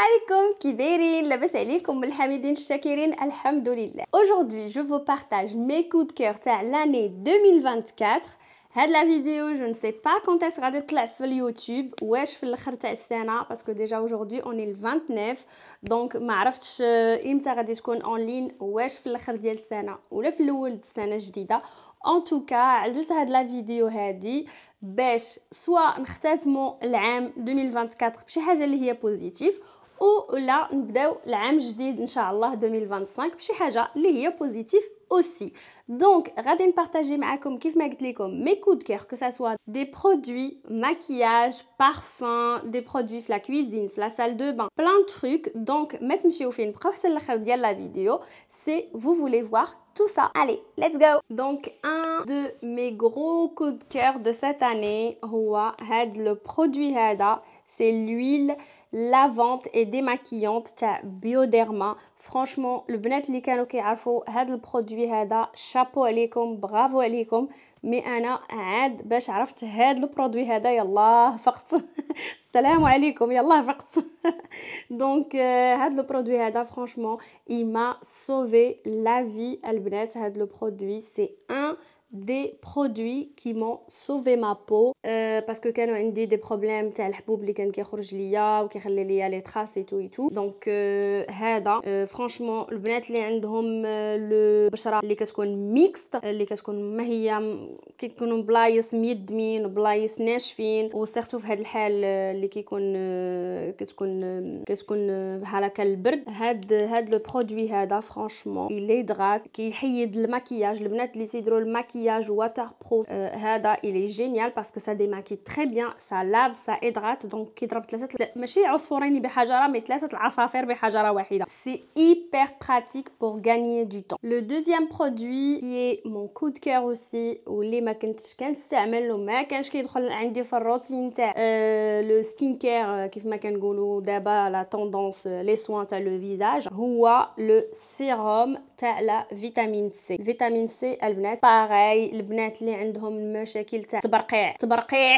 عليكم كي دايرين لاباس عليكم الحامدين الشاكرين الحمد لله. Aujourd'hui je vous partage mes coups de cœur تاع l'année 2024. هاد لا فيديو je ne sais pas quand est-ce غادي تطلع في اليوتيوب واش في الاخر تاع السنه باسكو ديجا aujourd'hui on est le 29 دونك ما عرفتش امتى غادي تكون اون لين واش في الاخر ديال السنه ولا في الاول السنه الجديده. ان توكا عزلت هاد لا فيديو هادي باش سوا نختتموا العام 2024 بشي حاجه اللي هي بوزيتيف ولا نبداو العام جديد ان شاء الله 2025 بشي حاجه اللي هي بوزيتيف aussi. Donc غادي نبارطاجي معاكم كيف ما قلت لكم mes coups de cœur que ça soit des produits maquillage parfum des produits في la cuisine في la salle de bain plein de trucs. donc ما تمشيو فين بقاو حتى الاخر ديال la vidéo si vous voulez voir tout ça. Allez, let's go. Donc un de mes gros coups de cœur de cette année هو هاد le produit هذا c'est l'huile lavante et démaquillante تاع بيوديرما. فرانشمون البنات اللي كانوا كيعرفوا هذا البرودوي هذا شابو عليكم برافو عليكم. مي انا عاد باش عرفت هذا البرودوي هذا يلا فقت السلام عليكم يلا فقت دونك هذا البرودوي هذا فرانشمون il m'a sauvé la vie البنات. هذا البرودوي سي ان des produits qui m'ont sauvé ma peau parce que كانوا عندي des problèmes تاع الحبوب اللي كان كيخرج ليا وكيخلي ليا لي تراس اي تو اي تو. دونك هذا فرانشمون البنات اللي عندهم البشره اللي كتكون ميكست اللي كتكون ما هي كيكونوا بلايص ميدمين وبلايص ناشفين وسيرتو في هذا الحال اللي كيكون كتكون بحال هكا البرد. هاد لو برودوي هذا فرانشمون il hydrate كيحيد المكياج. البنات اللي تيديروا المكياج waterproof هذا il est génial parce que ça démaquille très bien, ça lave, ça hydrate. donc كيضرب ماشي عصفورين بحجره مي ثلاثه العصافير بحجره واحده. c'est hyper pratique pour gagner du temps. le deuxième produit qui est mon coup de cœur aussi واللي ما كنتش كنستعمل وما كانش كيدخل عندي في الروتين تاع لو سكين كير كيف ما كنقولوا دابا لا توندونس لي سوان تاع لو فيزاج هو لو سيروم تاع لا فيتامين سي. فيتامين سي البنات باغي البنات اللي عندهم المشاكل تاع تبرقيع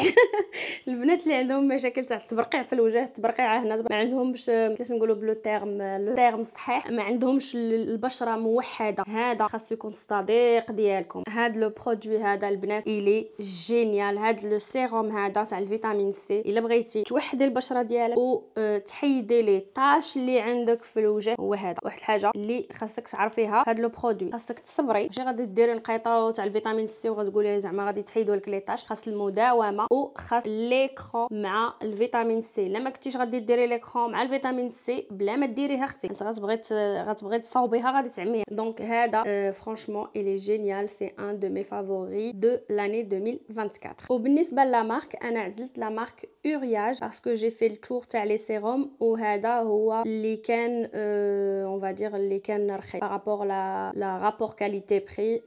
البنات اللي عندهم مشاكل تاع التبرقيع في الوجه التبرقيع هنا ما عندهمش كيفاش نقولوا بلو تيرم صحيح ما عندهمش البشره موحده هذا خاصو يكون صديق ديالكم. هذا لو برودوي هذا البنات إلي جينيال. هذا لو سيروم هذا تاع الفيتامين سي الا بغيتي توحدي البشره ديالك وتحيدي لي طاش اللي عندك في الوجه هو هذا واحد الحاجه اللي خاصك تعرفيها. هذا لو برودوي خاصك تصبري ماشي غادي ديري نقيطه تاع الفيتامين سي وغتقولي زعما غادي تحيدوا لك لي طاش. خاص المداومه وخاص ليكرون مع الفيتامين سي. لما كنتيش غادي ديري ليكرون مع الفيتامين سي بلا ما ديريها اختي انت غتبغي تصاوبيها غادي تعميها. دونك هذا فرانشمون il est génial, c'est un de mes favoris de l'année 2024. وبالنسبه لا مارك انا عزلت لا مارك اورياج باسكو جي في التور تاع لي سيروم وهذا هو اللي كان اون فادير اللي كان رخيص بارابور لا رابور كاليتي بري.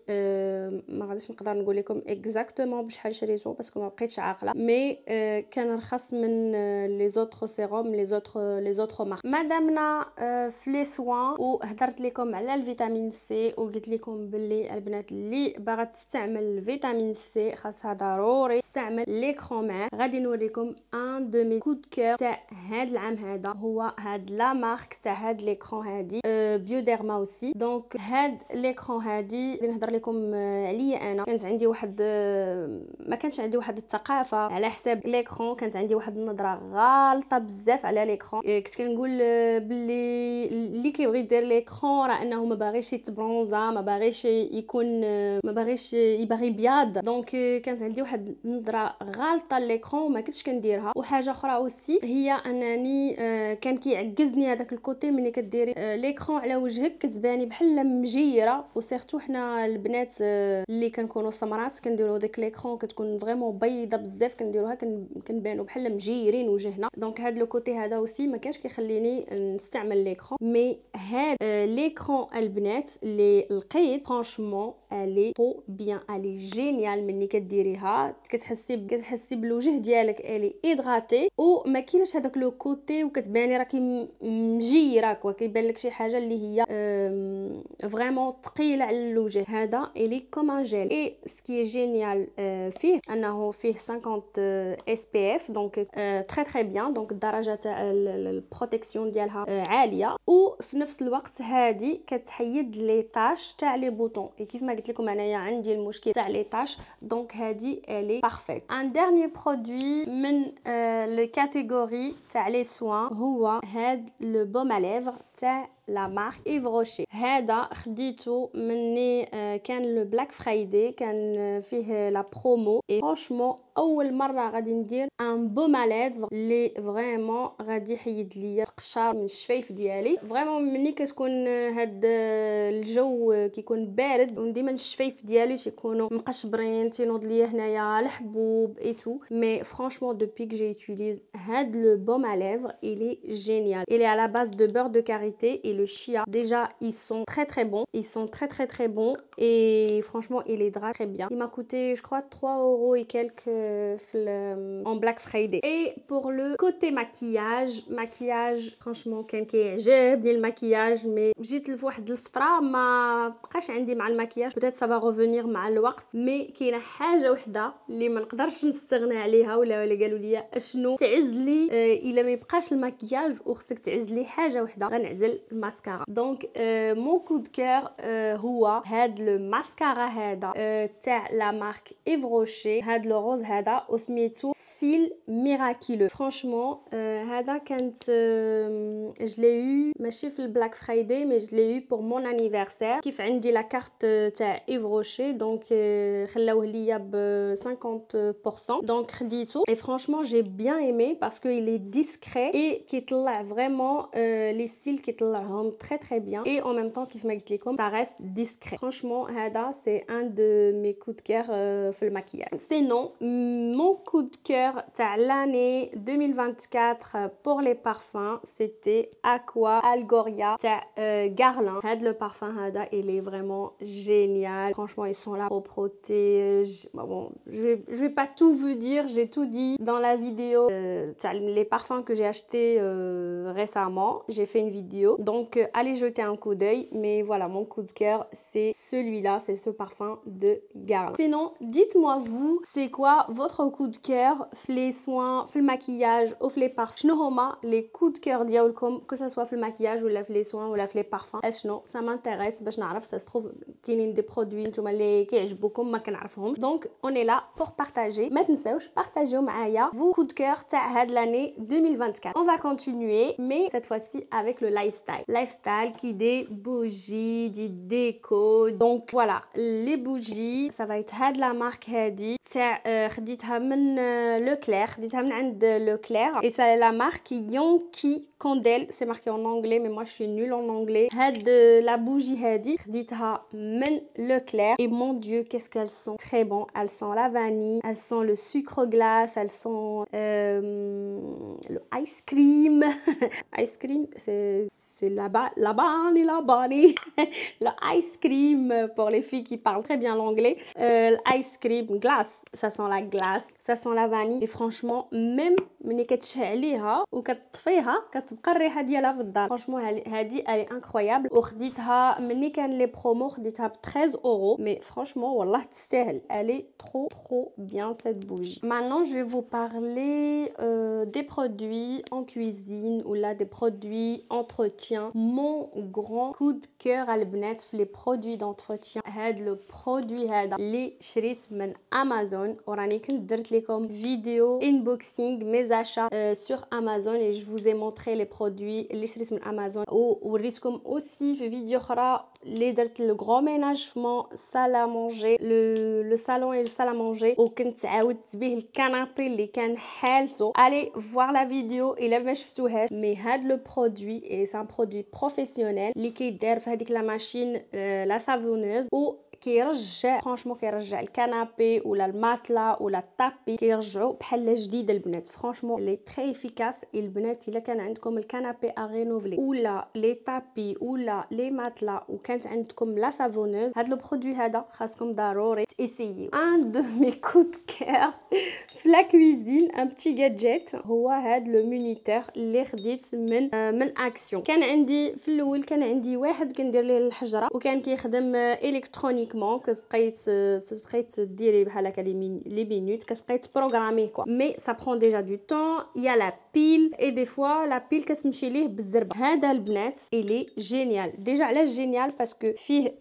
ما غاديش نقدر نقول لكم اكزاكتومون بشحال شريته باسكو ما بقيتش عاقله مي كان رخص من لي زوتر سيروم لي زوتر مارك. مادامنا في لي سوان وهضرت لكم على الفيتامين سي وقلت لكم باللي البنات اللي باغا تستعمل الفيتامين سي خاصها ضروري تستعمل ليكرون معاه. غادي نوريكم ان دو مي كود كور تاع هذا العام هذا هو هاد لا مارك تاع هاد ليكرون هادي بيوديرما اوسي. دونك هاد ليكرون هادي غادي نهضر لكم عليا انا. كانت عندي واحد ما كانش عندي واحد الثقافه على حساب ليكرون كانت عندي واحد النظره غالطه بزاف على ليكرون. كنت كنقول باللي اللي كيبغي يدير ليكرون راه انه ما باغيش يتبرونزا ما باغيش يكون ما باغيش يبغي بياض. دونك كانت عندي واحد النظره غالطه ليكرون ما كنتش كنديرها. وحاجه اخرى اوسي هي انني كان كيعجزني هذاك الكوتي ملي كديري ليكرون على وجهك كتباني بحال مجيره وسيرتو حنا البنات اللي كنكونوا سمرات كنديروا ديك ليكرون كتكون فريمون بيضه بزاف كنديروها كنبانوا بحال مجيرين وجهنا. دونك هذا لو كوتي هذا اوسي ما كانش كيخليني نستعمل ليكرون. مي هذا ليكرون البنات اللي لقيت فرانشمون الي طو بيان الي جينيال. مني كديريها كتحسي بالوجه ديالك الي ايدغاتي وما كاينش هذاك لو كوتي وكتباني راكي مجيره كيبان لك شي حاجه اللي هي فريمون ثقيله على الوجه. هذا الي كوم ان جيل اي سكي جينيال فيه انه فيه 50 اس بي اف دونك تري تري بيان. دونك الدرجه تاع البروتيكسيون ديالها عاليه وفي نفس الوقت هذه كتحيد لي طاش تاع لي بوطون. كيف ما قلت لكم انايا عندي المشكل تاع لي طاش دونك هذه الي بارفيت. ان ديرني برودوي من لو كاتيجوري تاع لي سوان هو هاد لو بوم ا ليفر تاع لا مارك ايف روشي. هذا خديته مني كان لو بلاك فرايدي كان فيه لا برومو اي فرانشمون اول مره غادي ندير ان بوم ا ليفر لي فريمون غادي يحيد ليا التقشار من الشفايف ديالي. فريمون مني كتكون هاد الجو كيكون بارد وديما الشفايف ديالي تيكونوا مقشبرين تينوض ليا هنايا الحبوب اي تو. مي فرانشمون دوبي كو جي يوتيليز هاد لو بوم ا ليفر الي جينيال. il est à la base de beurre de karité et le chia. Déjà ils sont très bons, ils sont très bons et franchement il hydrate très bien. Il m'a coûté je crois 3 € et quelques en Black Friday. Et pour le côté maquillage franchement كان كيعجبني المكياج مي جيت لواحد الفتره ما بقاش عندي مع المكياج. peut-être ça va revenir مع الوقت مي كاينه حاجه وحده اللي ما نقدرش نستغنى عليها ولا قالوا لي اشنو تعز لي الا ما يبقاش المكياج وخصك تعز لي حاجه وحده غنعزل الماسكارا. دونك مون كو دو كور هو هاد لو ماسكارا هذا تاع لا مارك ايف روشي. هاد لو روز هذا وسميتو سيل ميراكيلو. فرانشمون هذا كانت جلي يو ماشي في البلاك فرايدي مي جلي يو بور مون انيفرسير. كيف عندي لا كارت تاع ايف روشي دونك خلاوه ليا ب 50%. دونك خديتو اي فرانشمون جي بيان ايمي باسكو il est discret et كيطلع فريمون لي ستيل كيطلعهم تري بيان اي en même temps كيف ما قلت لكم ça reste discret. franchement هذا c'est un de mes coups de cœur في المكياج. sinon mon coup de cœur تاع l'année 2024 pour les parfums c'était Aqua Algoria تاع Guerlain. هذا le parfum هذا il est vraiment génial. franchement ils sont là propreté. bon je vais pas tout vous dire, j'ai tout dit dans la vidéo les parfums que j'ai acheté récemment. J'ai fait une vidéo donc allez jeter un coup d'œil. Mais voilà, mon coup de cœur c'est celui-là, c'est ce parfum de Guerlain. Sinon dites-moi vous c'est quoi votre coup de cœur les soins في المكياج ou les parfums. شنو هما les coups de cœur ديالكم que ça soit في المكياج ولا في les soins ولا في les parfums. اشنو ça m'intéresse باش نعرف ça se trouve كاينين دي برودوي نتوما اللي كيعجبوكم ما كنعرفهم. donc on est là pour partager. ما تنساوش بارطاجيو معايا vos coups de cœur تاع هاد l'année 2024. on va continuer mais cette fois-ci avec le lifestyle qui des bougies des déco. donc voilà les bougies ça va être هاد la marque هادي تاع خديتها من Leclerc. خديتها من عند Leclerc et c'est la marque Yankee Candle. c'est marqué en anglais mais moi je suis nulle en anglais. هاد la bougie هادي خديتها من Leclerc et mon dieu qu'est-ce qu'elles sont très bon. elles sont la vanille, elles sont le sucre glace, elles sont le ice cream. ice cream c'est la bunny le ice cream pour les filles qui parlent très bien l'anglais. l'ice cream glace ça sent la glace, ça sent la vanille et franchement même ملي كتشعليها وكتطفيها كتبقى الريحه ديالها في الدار. فرانشمون هذه الي انكرويابل وخديتها مني كان لي برومو خديتها ب 13 € mais franchement والله تستاهل. elle est trop bien cette bougie. maintenant je vais vous parler des produits en cuisine ou là des produits entretien. mon grand coup de cœur على البنات في les produits d'entretien هاد لو برودوي هذا اللي شريت من امازون وراني كنت درت لكم فيديو unboxing mes achats sur Amazon et je vous ai montré les produits اللي شريت من امازون ووريتكم aussi في فيديو اخرى اللي درت لو غران ميناج في مون سال ا مونجي لو salon et le salle à manger وكنت عاودت به الكنابي اللي كان حالته. allez voir la vidéo الا ما شفتوهاش. مي هاد لو برودوي et c'est un produit professionnel اللي كيدار في هذيك لا ماشين لا سافونوز و كيرجع فرانشمون كيرجع الكنابي ولا الماتلا ولا الطابي كيرجعوا بحال جديده البنات. فرانشمون لي تري افيكاس. البنات الا كان عندكم الكنابي ا رينوفلي ولا لي طابي ولا لي ماتلا وكانت عندكم لا سافونوز، هذا لو برودوي هذا خاصكم ضروري تيسيي. ان دو مي كود كير في لا كويزين ان بتي جادجيت هو هذا لو مونيتور اللي خديت من اكسيون. كان عندي في الاول كان عندي واحد كندير ليه الحجره وكان كيخدم الكترونيكمون، كتبقاي تديري بحال هكا لي مينوت كتبقاي تبروغراميه كوا، مي سا برون ديجا دو طون. يا لا بيل اي دي فوا لا بيل كتمشي ليه بالزربه. هذا البنات الي جينيال. ديجا علاش جينيال؟ باسكو فيه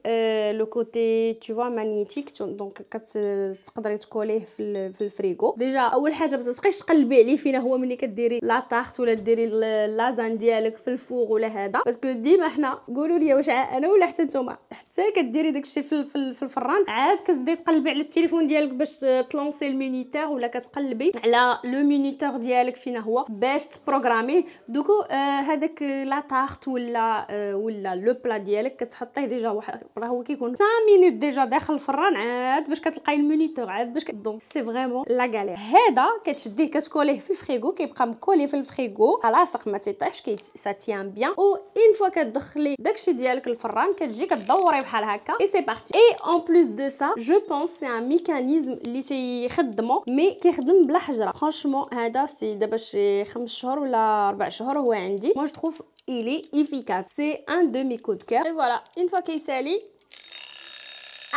لو كوتي تو فوا مانيتيك، دونك كتقدري تكوليه في الفريغو. ديجا اول حاجه ما تبقايش تقلبي عليه فينا هو ملي كديري لا طارت ولا ديري لازان ديالك في الفوغ ولا هذا، باسكو ديما حنا قولوا لي واش انا ولا حتى نتوما حتى كديري داكشي في الفران عاد كتبداي تقلبي على التليفون ديالك باش تلونسي المونيتور، ولا كتقلبي على لو مونيتور ديالك فينا هو باش تبروغراميه. دوكو هذاك لا طارت ولا لو بلا ديالك كتحطيه ديجا واحد راه هو كيكون 5 مينوت ديجا داخل الفران عاد باش كتلقاي المونيتور عاد باش دونك سي فريمون لا غالير. هذا كتشديه كتكوليه في الفريغو كيبقى مكولي في الفريغو لاصق ما تيطيحش سا تيان بيان. او اون فوا كتدخلي داكشي ديالك الفران كتجي كدوري بحال هكا اي سي بارتي. اي اون بلوس دو سا جو بونس سي ان ميكانيزم اللي تيخدمو مي كيخدم بلا حجره. فرانشمون هذا سي دابا شي 5 شهور ولا 4 شهور هو عندي. مو جو تروف il est efficace. C'est un de mes coups de cœur. Et voilà, une fois qu'il s'allie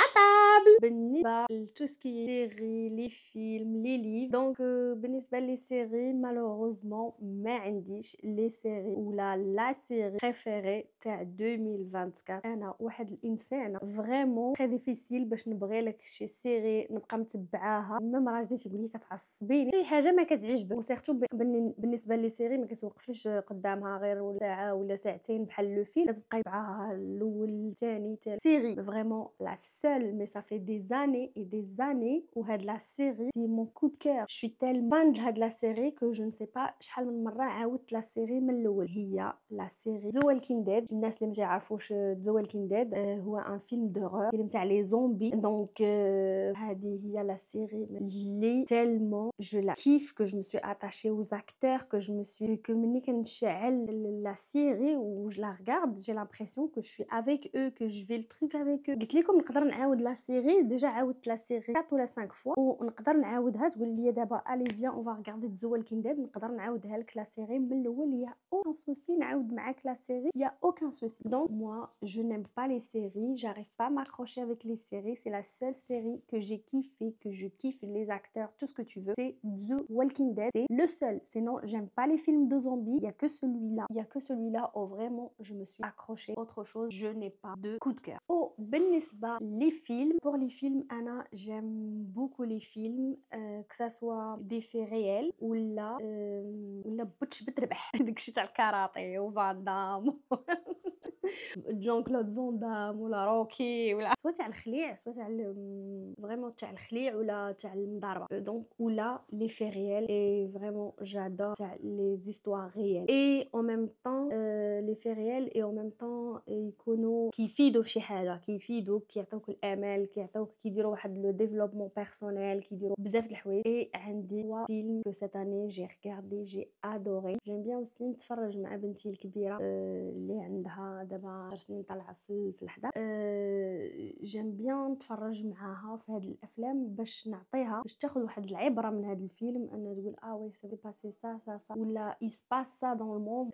à table. بالنسبة لتو سكي سيري لي فيلم لي ليف دونك بالنسبة لي سيري مالوغوزمون ما عنديش لي سيري ولا لا سيري بريفيري تاع 2024. انا واحد الانسان فريمون تري ديفيسيل باش نبغي لك شي سيري نبقى متبعاها. ميم راجلي تيقول لي كتعصبيني شي حاجه ما كتعجبك، وسيرتو بالنسبه لي سيري ما كتوقفش قدامها غير ولا ساعه ولا ساعتين بحال لو فيلم، كتبقاي معاها الاول الثاني ثالث. سيري فريمون لا seule mais ça fait des années et des années où هاد la série c'est mon coup de cœur. Je suis tellement fan de هاد la série que je ne sais pas شحال من مره عاودت la série من الاول. هي la série The Walking Dead. الناس اللي ما تعرفوش The Walking Dead هو ان فيلم دورور، فيلم تاع لي زومبي. دونك هذه هي la série اللي tellement je la kiffe que je me suis attachée aux acteurs que je me suis que ملي كنشعل la série ou je la regarde j'ai l'impression que je suis avec eux que je vis le truc avec eux. قلت لكم نقدر نعاود لا سيري، ديجا عاودت لا سيري 4 ولا 5 فوا ونقدر نعاودها. تقول لي دابا الي فيان اون فا ريغاردي ذا والكين ديد، نقدر نعاودها لك لا سيري من الاول. يا اوكان سوسي نعاود معاك لا سيري، يا اوكان سوسي. دونك موا جو نيم با لي سيري، j'arrive pas à m'accrocher avec les séries. C'est la seule série que j'ai kiffé, que je kiffe les acteurs, tout ce que tu veux, c'est The Walking Dead. C'est le seul. Sinon j'aime pas les films de zombies. Il y a que celui-là, il y a que celui-là où vraiment je me suis accrochée. Autre chose je n'ai pas de coup de cœur. Oh بالنسبة les films, pour les films أنا j'aime beaucoup les films que ça soit des faits réels ولا بوتش بتربح داكشي تاع الكاراتي وفان دام جون كلود فون دام ولا روكي ولا سواء تاع الخليع سواء تاع فريمون تاع الخليع ولا تاع المضاربه. دونك ولا لي في ريال اي فريمون جادور تاع لي زيستوار ريال اي او ميم طون لي في ريال اي او ميم طون يكونوا كيفيدوا في شي حاجه، كيفيدوك كيعطيوك الامل، كيعطيوك كيديروا واحد لو ديفلوبمون بيرسونيل، كيديروا بزاف د الحوايج. اي عندي فيلم كو سيت اني جي ريغاردي جي ادوري. جيم بيان اوسي نتفرج مع بنتي الكبيره اللي عندها دابا 10 سنين طالعه في الحضانه. جيم بيان نتفرج معاها في هاد الافلام باش نعطيها باش تاخذ واحد العبره من هاد الفيلم، انها تقول وي سي باسي سا ولا يسباس سا دون الموند.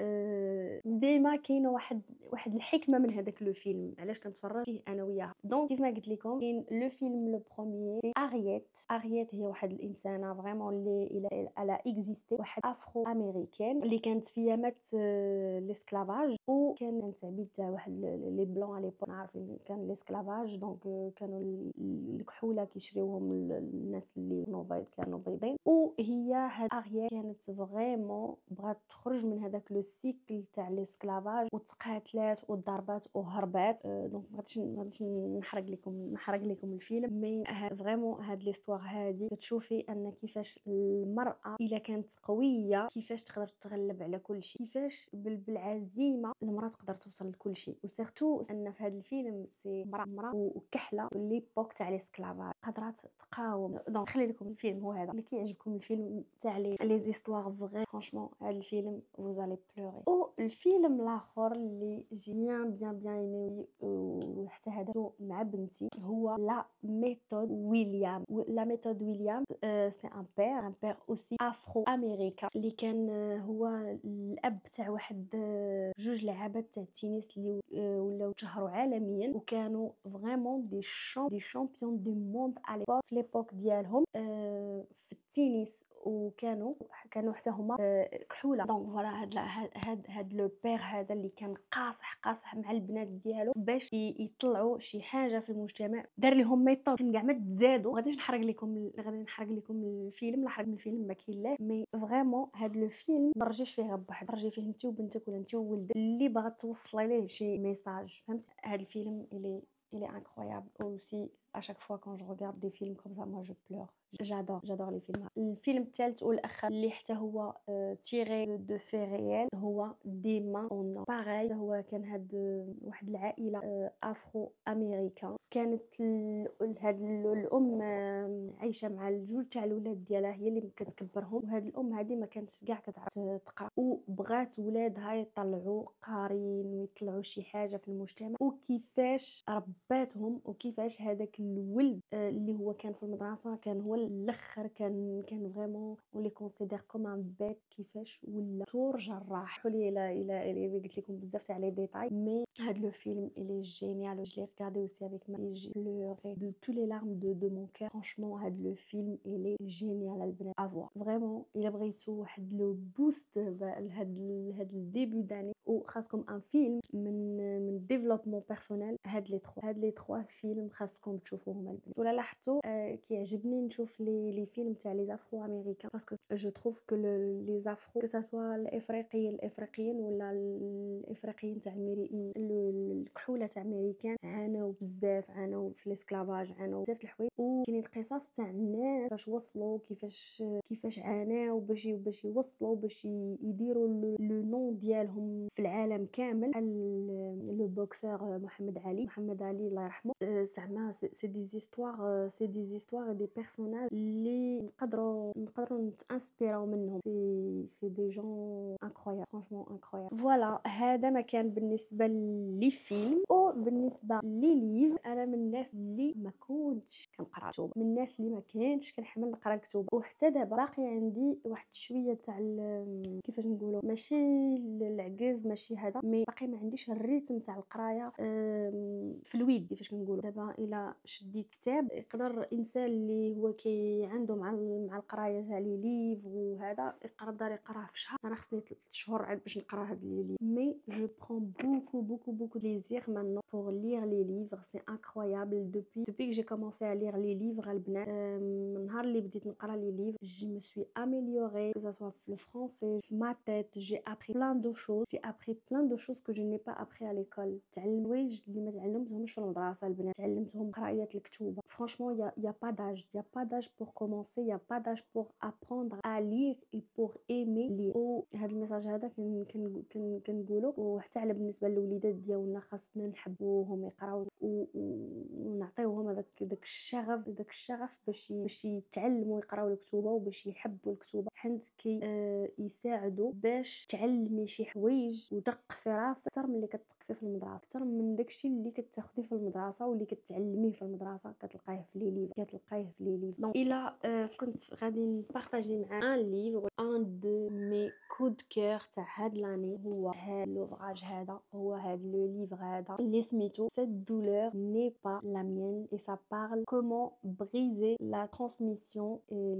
ديما كاينه واحد الحكمه من هذاك لو فيلم علاش كنتفرج فيه انا وياها. دونك كيف ما قلت لكم كاين لو فيلم لو بروميير سي اريت هي واحد الانسانه فريمون اللي الا اكزيستي، واحد افرو امريكان اللي كانت في يامات ليسكلافاج، وكانت عبيد تاع واحد لي بلون على ليبو عارفين كان ليسكلافاج. دونك كانوا الكحوله كيشريوهم الناس اللي كانوا بيضين. وهي هاد اريت كانت فريمون بغات تخرج من هذاك لو سيكل تاع ليسكلافاج وتقاتلات وضربات وهربات. دونك ما غاديش نحرق لكم الفيلم، مي فريمون هاد ليستوار هادي كتشوفي ان كيفاش المراه الا كانت قويه كيفاش تقدر تغلب على كل شيء، كيفاش بالعزيمه المراه تقدر توصل كل شيء. وسيرتو ان في هذا الفيلم سي مرا وكحله ليبوك تاع ليسكلافاج قدرات تقاوم. دونك خلي لكم الفيلم هو هذا. اللي كيعجبكم الفيلم تاع لي زيستوار فغي فرانشمون هذا الفيلم فوزالي بلوري. او الفيلم الاخر اللي جي بيان ايمي وحتى هذا مع بنتي هو لا ميثود ويليام. لا ميثود ويليام سي ان بير اوسي افرو امريكان اللي كان هو الاب تاع واحد جوج لعابات تاع التنس اللي ولاو تشهروا عالميا وكانوا فريمون دي شامبيون دو موند على في ليبوك ديالهم في التنس. وكانوا حتى هما كحوله. دونك فوالا هاد لو بير هذا اللي كان قاصح مع البنات ديالو باش يطلعوا شي حاجه في المجتمع. دار لهم ميثود كان كاع ما تزادوا. غادي نحرق لكم الفيلم. لا حرق من الفيلم ما كاين لا مي فريمون هاد لو فيلم برجيش فيه بواحد، برجي فيه انت وبنتك ولا انت وولدك اللي باغا توصل ليه شي ميساج. فهمت؟ هاد الفيلم il est incroyable aussi. À chaque fois quand je regarde des films comme ça moi je pleure. j'adore les films. الفيلم الثالث والاخر اللي حتى هو تيري دو في ريال هو ديما اون باغاي. هو كان هاد واحد العائله افرو امريكان. كانت هاد الام عايشه مع الجوج تاع الولاد ديالها، هي اللي كتكبرهم. وهاد الام هذه ما كانتش كاع كتعرف تقرا وبغات ولادها يطلعوا قارين ويطلعوا شي حاجه في المجتمع. وكيفاش رباتهم وكيفاش هذاك الولد اللي هو كان في المدرسه كان هو الاخر كان فريمون ولي كونسيدير كوم ان بيت. كيفاش ولا دكتور جراح. حولي الى قلت لكم بزاف تاع لي ديتاي مي هاد لو فيلم الي جينيال. جو لي ريغاردي اوسي افيك ما جي بلوري دو تو لي لارم دو مون كور. فرانشمون هاد لو فيلم الي جينيال البنات افوا فريمون. الا بغيتو واحد لو بوست لهاد الديبي داني وخاصكم ان فيلم من ديفلوبمون بيرسونيل هاد لي 3 فيلم خاصكم تشوفوهم البنات. ولا لاحظتوا كيعجبني نشوف لي فيلم تاع لي افرو امريكان باسكو جو تروف كو لي افرو كو سوا الافريقيين ولا الافريقيين تاع الكحوله تاع امريكان عانوا بزاف، عانوا في الاسكلافاج، عانوا بزاف د الحوايج. وكاينين القصص تاع الناس كيفاش وصلوا كيفاش عاناو باش يوصلوا باش يديروا لو نون ديالهم في العالم كامل. لو بوكسور محمد علي الله يرحمه. زعما سي دي زيستوار دي بيرسوناج اللي نقدروا نتانسبيراو منهم. سي دي جون انكرويابل فرانشمون انكرويابل. فوالا هذا ما كان بالنسبه لي فيلم. او بالنسبه لي ليف انا من الناس اللي ما كنتش كنقرا كتب، من الناس اللي ما كانتش كنحمل نقرا الكتب. وحتى دابا باقي عندي واحد شويه تاع كيفاش نقولوا ماشي العجز ماشي هذا مي باقي ما عنديش الريتم تاع القرايه في الويد. كيفاش كنقولوا دابا الا شديت كتاب يقدر انسان اللي هو عنده مع القرايه تاع لي ليف وهذا يقراه في شهر. انا خصني 3 شهور عاد باش نقرا هاد لي ليف. مي جو برون بوكو بليزير مانون pour lire les livres. C'est incroyable. Depuis que j'ai commencé à lire les livres البنات من نهار اللي بديت نقرا لي ليف je me suis améliorée que ça soit le français ma tête. J'ai appris plein de choses que je n'ai pas appris à l'école. تعلم وايج اللي ما تعلمتهمش في المدرسه البنات، تعلمتهم قرايه الكتوبه. Franchement il y a pas d'âge pour commencer. Il y a pas d'âge pour apprendre à lire et pour aimer lire. وهذا الميساج هذا كنقولوا وحتى على بالنسبه للوليدات ديالنا خاصنا نحبوهم يقراو ونعطيوهم داك الشغف باش يتعلموا يقراو الكتوبه وباش يحبوا الكتوبه حيت يساعدوا باش تعلمي شي حوايج ودق في راسك اكثر من اللي كتثقفي في المدرسه، اكثر من داكشي اللي كتاخديه في المدرسه واللي كتعلميه في المدرسه كتلقايه في لي ليف. دونك الا كنت غادي نبارطاجي مع ان ليفر ان دو مي كود كور تاع هاد لاني هو هاد لوفراج هذا، هو هاد لو ليفر هذا اللي سميتو Cette douleur n'est pas la mienne et ça parle comment briser la transmission et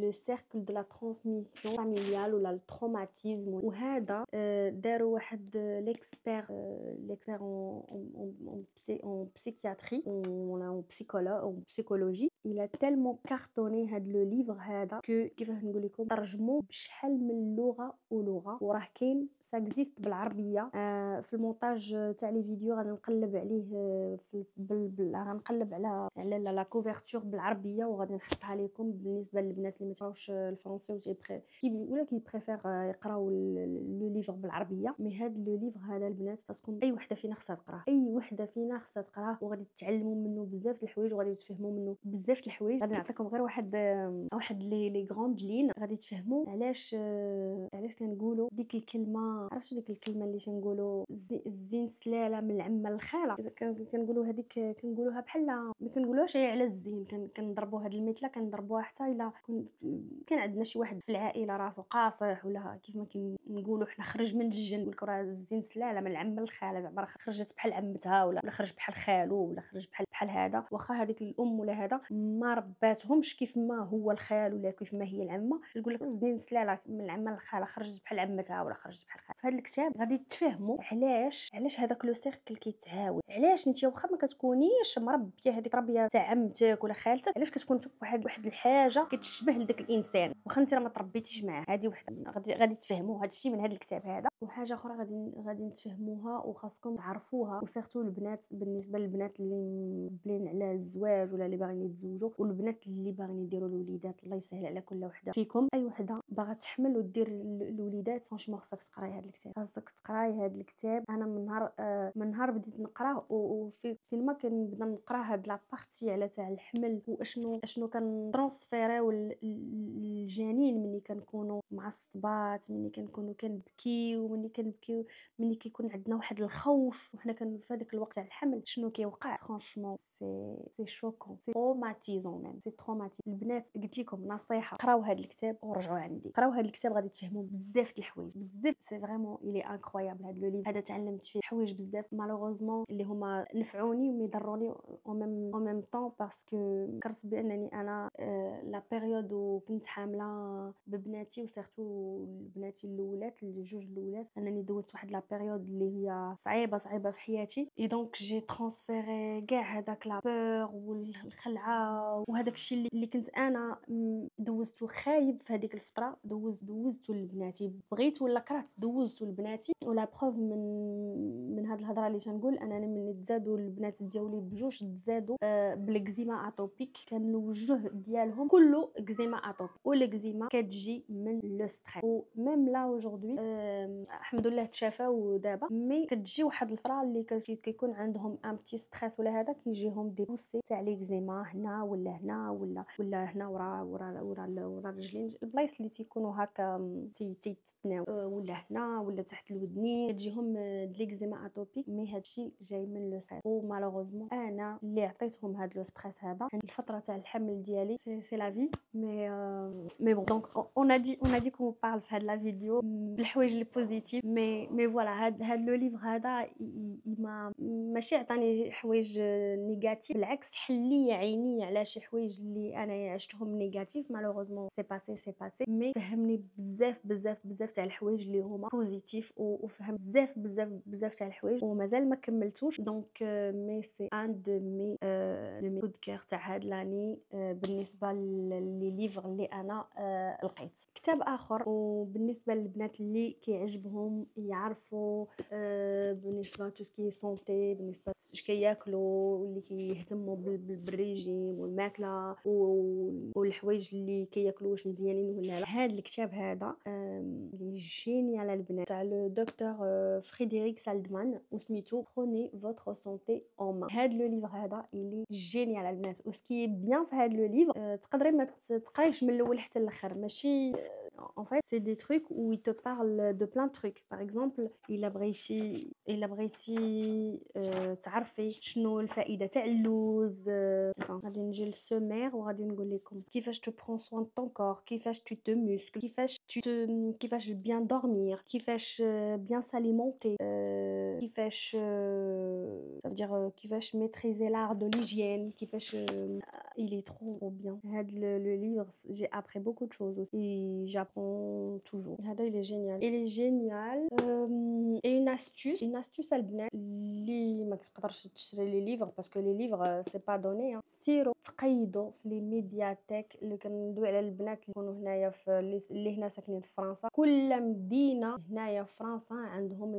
le cercle de la transmission familiale ou le traumatisme. وهذا داروا واحد l'expert en psychiatrie ou en psychologie. Il a tellement تالمون كارطوني هاد لو ليفر هذا كيفاه نقول لكم ترجموه بشحال من لغه ولغه، وراه كاين سا اكزيست بالعربيه. في المونتاج تاع لي فيديو غادي نقلب عليه غنقلب على لا كوفرتور بالعربيه وغادي نحطها لكم بالنسبه للبنات اللي ما تقراوش الفرنسي ولا كي بريفير يقراو لو ليفر بالعربيه. مي هاد لو ليفر هذا البنات خاصكم اي وحده فينا خصها تقراه، اي وحده فينا خصها تقراه، وغادي تتعلموا منه بزاف د الحوايج وغادي تفهموا منه بزاف د الحوايج. غادي نعطيكم غير واحد لي غروند لين غادي تفهموا علاش كنقولوا ديك الكلمه. عرفتوا ديك الكلمه اللي تنقولوا الزين سلاله من العمه للخاله؟ كنقولوا هذيك كنقولوها بحال ما كنقولوهاش غير على الزين، كنضربوا هاد المثله كنضربوها حتى الا كان عندنا شي واحد في العائله راسو قاصح ولا كيف ما كنقولوا حنا خرج من الجن، نقول لك راه الزين سلاله من العمه للخاله، زعما خرجت بحال عمتها ولا خرج بحال خالو ولا خرج بحال هذا. واخا هذيك الام ولا هذا ما رباتهمش كيف ما هو الخال ولا كيف ما هي العمه، تقول لك الزين سلاله من العمه للخاله خرجت بحال عمتها ولا خرجت بحال خالها. في هذا الكتاب غادي تفهموا علاش هذاك لو سيركل كيتعاود، علاش انت واخا ما كتكونيش مربيه هذيك ربيه تاع عمتك ولا خالتك، علاش كتكون فيك واحد الحاجه كتشبه لذاك الانسان واخا انت راه ما تربيتيش معاه. هذه وحده غادي تفهموا هذا الشيء من هذا الكتاب هذا. وحاجه اخرى غادي نتفهموها وخاصكم تعرفوها، وسيرتو البنات بالنسبه للبنات اللي مقبلين على الزواج ولا اللي باغيين يتزوجوا، والبنات اللي باغيين يديروا الوليدات. الله يسهل على كل وحده فيكم. اي وحده باغا تحمل ودير الوليدات فرانشمون خاصك تقراي هذا الكتاب، خاصك تقراي هذا الكتاب. انا من نهار بديت نقراه وفين ما كنبدا نقرا هاد لابارتي على تاع الحمل واشنو كنترانسفيريو الجنين ملي كنكونوا معصبات، ملي كنكونوا كنبكيو، ملي كيكون عندنا واحد الخوف وحنا في هذاك الوقت تاع الحمل شنو كيوقع. فرانشمون سي شوكون، سي تروماتيزون ميم، سي تروماتيزون. البنات قلت لكم نصيحه، قراو هذا الكتاب ورجعوا عندي، قراو هذا الكتاب غادي تفهموا بزاف د الحوايج بزاف. سي فريمون الي انكرويابل هذا لو ليف هذا، تعلمت فيه حوايج بزاف مالوغوزمون اللي هما نفعوني ويضروني او ميم طون، باسكو كرت بانني انا لا بيريود وكنت حامله ببناتي وسيرتو بناتي الاولات الجوج الاولات، انني دوزت واحد لا بيريود اللي هي صعيبه في حياتي. اي دونك جي ترانسفيري كاع هذاك لا بور والخلعه وهذاك الشيء اللي كنت انا دوزته خايب في هذيك الفتره، دوزته لبناتي، بغيت ولا كرهت دوزته لبناتي. ولا بروف من هاد الهضره اللي تنقول انني ملي تزادوا البنات ديالي بجوج تزادوا بالاكزيما اتوبيك، كان الوجه ديالهم كله اكزيما اتوبيك، والاكزيما كتجي من لو ستريس. وميم لا اوجوردي الحمد لله تشافاو دابا، مي كتجي واحد الفتره اللي كيكون عندهم ان بتي ستريس ولا هذا كيجيهم دي بوسي تاع ليكزيما هنا ولا هنا ولا هنا ورا الرجلين، البلايص اللي تيكونوا هكا تيتناو ولا هنا ولا تحت الودنين كتجيهم ليكزيما اتوبيك. مي هادشي جاي من لو ستريس، ومالوغوزمون انا اللي عطيتهم هاد لو ستريس هذا الفتره تاع الحمل ديالي. سي لا في. مي بون دونك اون ا دي كون بارل في هاد لا فيديو بالحوايج لي بوزيتيف. مي فوالا هاد لو ليفر هذا ماشي عطاني حوايج نيجاتيف، بالعكس حلي عيني على شي حوايج اللي انا عشتهم نيجاتيف. مالوغوزمون سي باسي مي فهمني بزاف تاع الحوايج اللي هما بوزيتيف، وفهم بزاف تاع الحوايج ومازال ما كملتوش. دونك مي سي ان دو مي كود كور تاع هاد لاني بالنسبه لي ليفر اللي انا لقيت. كتاب اخر وبالنسبه للبنات اللي كيعجبهم يعرفوا بالنسبه تو سكي سونتي، بالنسبه اش كياكلوا واللي كيهتموا بالريجيم والماكله والحوايج اللي كياكلوا واش مزيانين ولا لا. هذا الكتاب هذا اللي جينيال البنات تاع لو دكتور فريدريك سالدمان وسميتو بروني فوتر سونتي اون مان. هذا لو ليفر هذا اللي جينيال البنات. وسكي بيان في هذا لو ليفر تقدري ما تقرايش من الاول حتى الاخر، ماشي en fait c'est des trucs où il te parle de plein de trucs. par exemple الا بغيتي تعرفي شنو الفائده تاع اللوز. غادي نجي للسومير وغادي نقول لكم كيفاش تو برون سوان طون كور، كيفاش تو te muscles، كيفاش bien dormir، كيفاش bien s'alimenter، كيفاش ça veut dire كيفاش maîtriser l'art de l'hygiène، كيفاش il est trop bien. هاد le livre j'ai appris beaucoup de choses aussi. apprend toujours. هذا il est génial. Il est génial. Et une astuce البنات اللي ما كتقدرش تشري لي ليفر باسكو لي ليفر سي با دوني. سيروا تقيدوا في لي ميدياتيك اللي كندوي على البنات اللي يكونوا هنايا في اللي هنا ساكنين في فرنسا. كل مدينه هنايا في فرنسا عندهم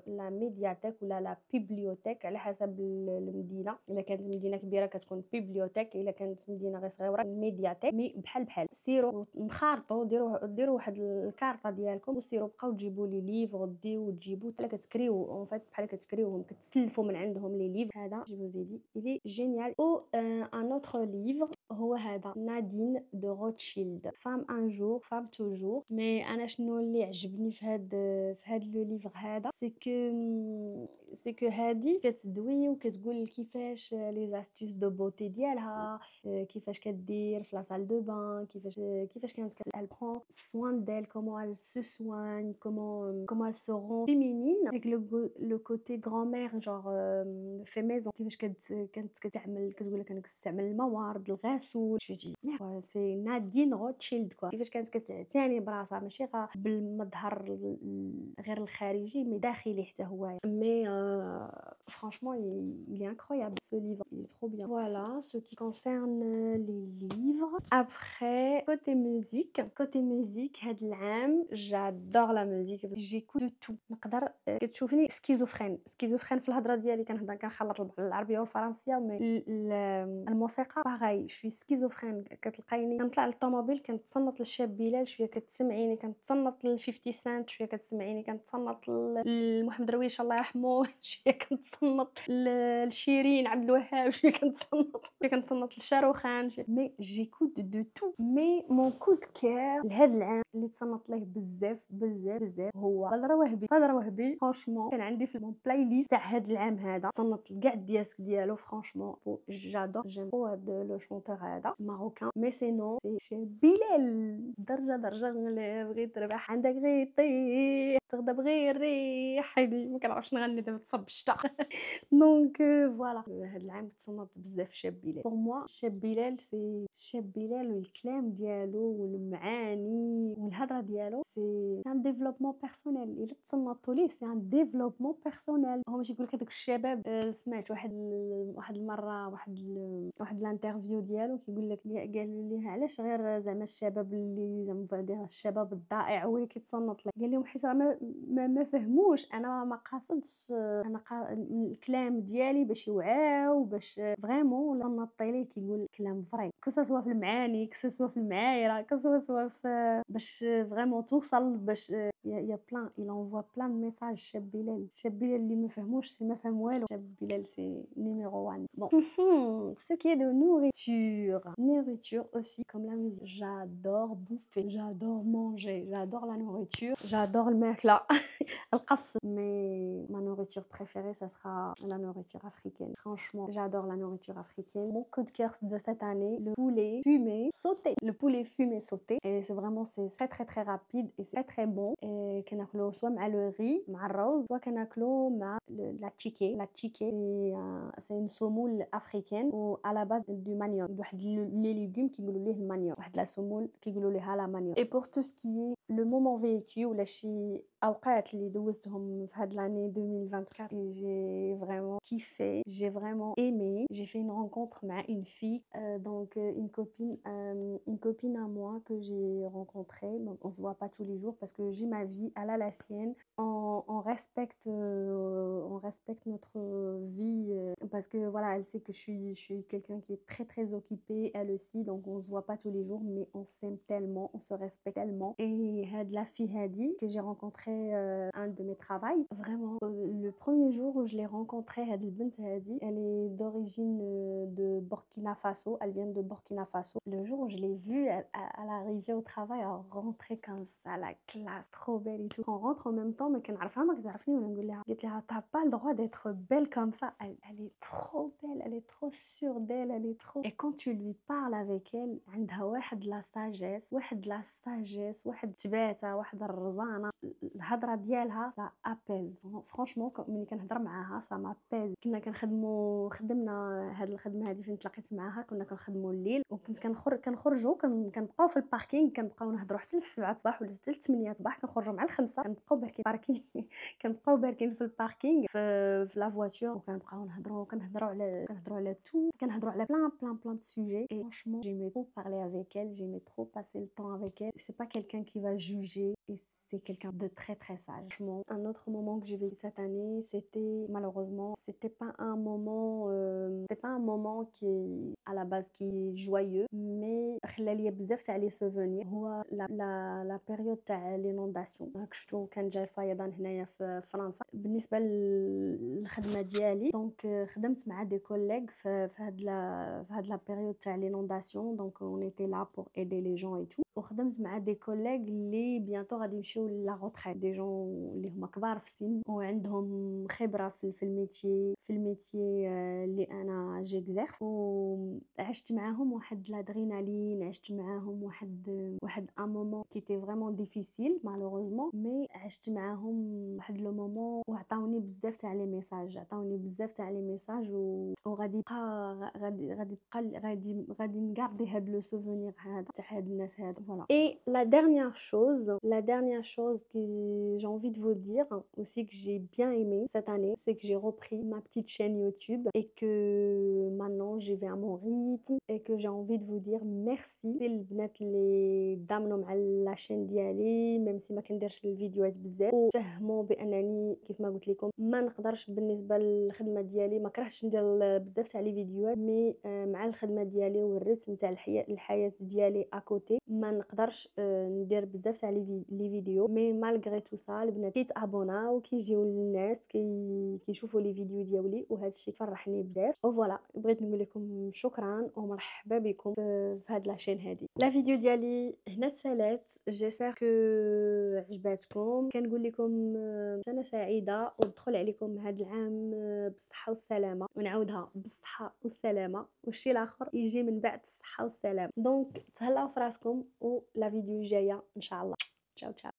لا ميدياتيك ولا لا بيبليوتيك على حسب المدينه. الا كانت مدينه كبيره كتكون بيبليوتيك، الا كانت مدينه غير صغيره الميدياتيك. مي بحال سيروا نخارطوا ديروا واحد الكارطه ديالكم وسيروا بقاو تجيبوا لي ليفر ديو وتجيبوا حتى كتكريو اون فيت بحال كتكريوهم كتسلفوا من عندهم لي ليفر. هذا جيبو زيدي الي جينيال. او ان اوتر ليفر هو هذا نادين دو روتشيلد فام ان جور فام توجور. مي انا شنو اللي عجبني في هاد لو ليفر هذا سي كو هادي كتدوي وكتقول كيفاش لي زاستيس دو بوتي ديالها، كيفاش كدير في لا سال دو بان، كيفاش كانت elle prend soin d'elle, comment elle se soigne, comment elle se rend féminine avec le côté grand-mère genre fait maison. كيفاش كانت كتعمل كتقول لك انا كنستعمل الموارد الغسول شفتي. سي نادين روتشيلد كوا. كيفاش كانت كتعتني براسها ماشي غير بالمظهر غير الخارجي مي داخلي حتى هو. مي franchement il est incroyable ce livre, il est trop bien. Voilà ce qui concerne les livres. Après côté musique هاد العام j'adore la musique, j'écoute de tout. نقدر كتشوفني سكيزوفرين في الهضره ديالي كنخلط العربيه والفرنسيه. مي الموسيقى باغي شوي سكيزوفرين. كتلقايني كنطلع للطوموبيل كنتصنت للشاب بلال شويه، كتسمعيني كنتصنت ل50 سنت شويه، كتسمعيني كنتصنت لمحمد درويش الله يرحمه شويه، كنتصنت لشيرين عبد الوهاب شويه، كنتصنت لشاروخان. مي جيكوت دو تو. مي مون كود كير لهاد العام اللي تصنت ليه بزاف هو بدر وهبي. فرانشمون كان عندي في المون بلاي ليست تاع هاد العام هذا، تصنت كاع الدياسك ديالو. فرانشمون جادور جيم او هاد لو شونتور هذا ماروكان. مي سينو سي بلال. درجه بغيت تربح عندك غير طيح تغدا بغير ريح. هادي ما كنعرفش نغني دابا تصب الشتا. دونك فوالا هاد العام تصنت بزاف شاب بلال. بور موا شاب بلال سي شاب بلال والكلام ديالو والمعاني والهضره ديالو سي ان ديفلوبمون بيرسونيل. الا تصنتوا ليه سي ان ديفلوبمون بيرسونيل. هو ماشي يقول لك هذوك الشباب. سمعت واحد المره واحد الانترفيو ديالو كيقول لك قالوا ليه علاش غير زعما الشباب اللي زعما الشباب الضائع هو اللي كيتصنت لك. قال لهم حيت ما فهموش انا ما قاصدش انا الكلام ديالي باش يوعاو باش فريمون نطي ليه كيقول كلام فري كسوا في المعاني كسوا في المعايره كسوا في باش فريمون توصل باش يا بلان il envoie plein de messages. شاب بلال اللي ما فهموش ما فهم والو. شاب بلال سي numéro 1. Bon ce qui est de nourriture aussi comme la musique. J'adore bouffer, j'adore manger, j'adore la nourriture, j'adore الماكله القص. Mais ma nourriture préférée ça sera la nourriture africaine. Franchement j'adore la nourriture africaine. Mon coup de cœur de cette année, le poulet fumé sauté. Le poulet fumé sauté, et c'est vraiment c'est très rapide et c'est très bon. Et كناكلو soit مع le riz مع الرز soit كناكلو مع la chiquée. La chiquée c'est une semoule africaine ou à la base du manioc. واحد les légumes كيقولوا ليه المانيوك، واحد la semoule كيقولوا ليها la manioc. Et pour tout ce qui est le moment vécu ولا شي اوقات اللي دوزتهم في هاد l'année 2024 j'ai vraiment kiffé, j'ai vraiment aimé. J'ai fait une rencontre مع une fille donc une copine à moi que j'ai rencontrée. Donc, on se voit pas tous les jours parce que j'ai ma vie, elle a la sienne. On respecte notre vie parce que voilà, elle sait que je suis quelqu'un qui est très occupé, elle aussi, donc on se voit pas tous les jours mais on s'aime tellement, on se respecte tellement. Et la fille Hadi que j'ai rencontrée un de mes travails, vraiment le premier jour où je l'ai rencontrée, Hadi, elle est d'origine de Burkina Faso, elle vient de Burkina Faso. Le jour où je l'ai vue à l'arrivée au travail, elle rentrait comme ça, la classe, trop belle et tout. On rentre en même temps mais كنعرفها ما كتعرفني ولا نقول لها قلت لها t'as pas le droit d'être belle comme ça. Elle est trop belle, elle est trop sûre d'elle, elle est trop. Et quand tu lui parles avec elle عندها واحد la sagesse واحد التباتة واحد الرزانة. الهضره ديالها سا ابيز فرانشمون. ملي كنهضر معاها سا مابيز. كنا خدمنا هاد الخدمه هادي فين تلاقيت معاها، كنا كنخدموا الليل، وكنت كنخرجوا كنبقاو في الباركينغ، كنبقاو نهضروا حتى ل7 الصباح ولا حتى ل8 الصباح، كنخرجوا مع ال5 كنبقاو باركين كنبقاو باركين في الباركينغ في لا فواتور، وكنبقاو كنهضروا على تو، كنهضروا على plein de sujets. Et franchement j'aimais trop parler avec elle, j'aimais trop passer le temps avec elle. C'est pas quelqu'un qui va juger et c'est quelqu'un de très très sage. Franchement, un autre moment que j'ai vécu cette année, c'était malheureusement, c'était pas un moment qui est à la base qui est joyeux, mais خلى لي بزاف تاع لي سوفونير. هو لا بيريود تاع لينونداسيون. راك شفتو كان جا الفيضان هنايا في فرنسا. بالنسبه للخدمه ديالي دونك خدمت مع دي كوليغ في هاد لا بيريود تاع لينونداسيون. دونك اون ايتي لا بور ايدي لي جون اي تو. وخدمت مع دي كوليغ اللي بيانتو غادي يمشيو لا روتريت، دي جون اللي هما كبار في السن وعندهم خبره في الميتي اللي انا جيكزيرس. وعشت معاهم واحد لادرينالين، عشت معاهم واحد ان مومون كي تي فريمون ديفيسيل مالوغوزمون، مي عشت معاهم واحد لو مومون وعطاوني بزاف تاع لي ميساج وغادي غادي نغاردي هاد لو سوفونير هذا تاع هاد الناس هادو. فوالا. Et la dernière chose que j'ai envie de vous dire aussi, que j'ai bien aimé cette année, c'est que j'ai repris ma petite chaîne YouTube et que maintenant j'y vais à mon rythme et que j'ai envie de vous dire merci للبنات اللي دامنوا مع لا شين ديالي ميم سي ما كنديرش الفيديوهات بزاف، وفهموا بانني كيف ما قلت لكم ما نقدرش بالنسبه للخدمه ديالي، ما كرهتش ندير بزاف تاع لي فيديوهات، مي مع الخدمه ديالي والريتم تاع الحياه ديالي اكوتي ما نقدرش ندير بزاف تاع لي فيديو. مي مالغري تو سا البنات كيتابوناو وكيجيو للناس كيشوفوا لي فيديو ديالي، وهذا الشيء فرحني بزاف. وفوالا بغيت نقول لكم شكرا ومرحبا بكم في هاد لاشين هادي. لا فيديو ديالي هنا تسالات، جيسبر كو عجباتكم. كنقول لكم سنه سعيده ودخل عليكم هاد العام بالصحه والسلامه، ونعاودها بالصحه والسلامه، والشيء الاخر يجي من بعد الصحه والسلامه. دونك تهلاو في راسكم، ولا فيديو جايه ان شاء الله. تشاو تشاو.